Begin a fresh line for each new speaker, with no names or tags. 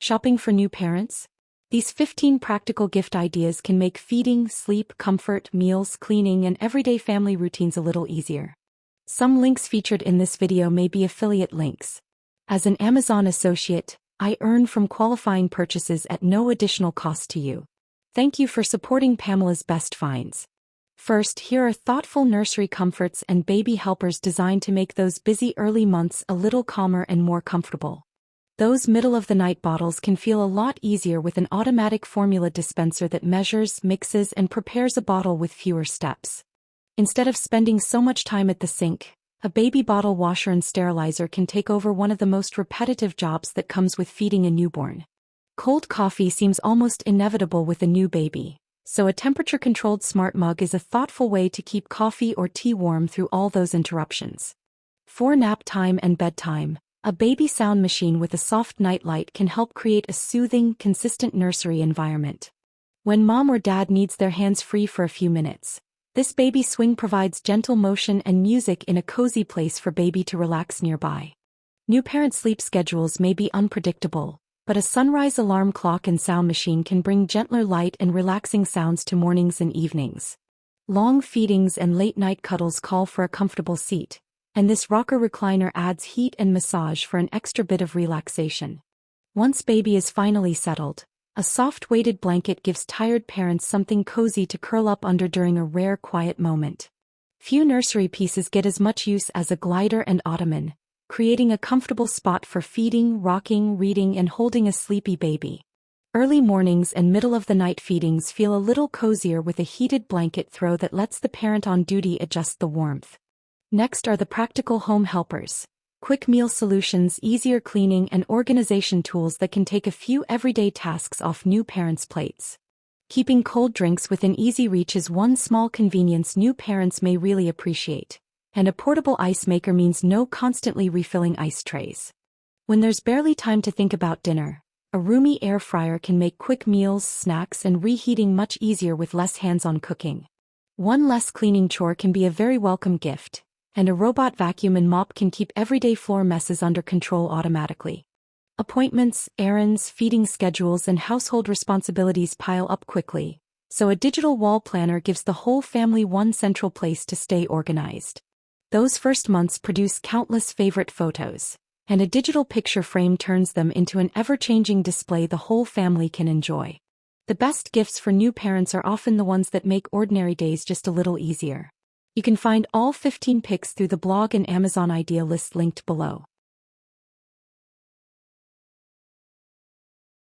Shopping for new parents? These 15 practical gift ideas can make feeding, sleep, comfort, meals, cleaning, and everyday family routines a little easier. Some links featured in this video may be affiliate links. As an Amazon associate, I earn from qualifying purchases at no additional cost to you. Thank you for supporting Pamela's Best Finds. First, here are thoughtful nursery comforts and baby helpers designed to make those busy early months a little calmer and more comfortable. Those middle-of-the-night bottles can feel a lot easier with an automatic formula dispenser that measures, mixes, and prepares a bottle with fewer steps. Instead of spending so much time at the sink, a baby bottle washer and sterilizer can take over one of the most repetitive jobs that comes with feeding a newborn. Cold coffee seems almost inevitable with a new baby, so a temperature-controlled smart mug is a thoughtful way to keep coffee or tea warm through all those interruptions. For nap time and bedtime, a baby sound machine with a soft nightlight can help create a soothing, consistent nursery environment. When mom or dad needs their hands free for a few minutes, this baby swing provides gentle motion and music in a cozy place for baby to relax nearby. New parent sleep schedules may be unpredictable, but a sunrise alarm clock and sound machine can bring gentler light and relaxing sounds to mornings and evenings. Long feedings and late-night cuddles call for a comfortable seat, and this rocker recliner adds heat and massage for an extra bit of relaxation. Once baby is finally settled, a soft weighted blanket gives tired parents something cozy to curl up under during a rare quiet moment. Few nursery pieces get as much use as a glider and ottoman, creating a comfortable spot for feeding, rocking, reading, and holding a sleepy baby. Early mornings and middle-of-the-night feedings feel a little cozier with a heated blanket throw that lets the parent on duty adjust the warmth. Next are the practical home helpers, quick meal solutions, easier cleaning, and organization tools that can take a few everyday tasks off new parents' plates. Keeping cold drinks within easy reach is one small convenience new parents may really appreciate, and a portable ice maker means no constantly refilling ice trays. When there's barely time to think about dinner, a roomy air fryer can make quick meals, snacks, and reheating much easier with less hands-on cooking. One less cleaning chore can be a very welcome gift, and a robot vacuum and mop can keep everyday floor messes under control automatically. Appointments, errands, feeding schedules, and household responsibilities pile up quickly, so a digital wall planner gives the whole family one central place to stay organized. Those first months produce countless favorite photos, and a digital picture frame turns them into an ever-changing display the whole family can enjoy. The best gifts for new parents are often the ones that make ordinary days just a little easier. You can find all 15 picks through the blog and Amazon idea list linked below.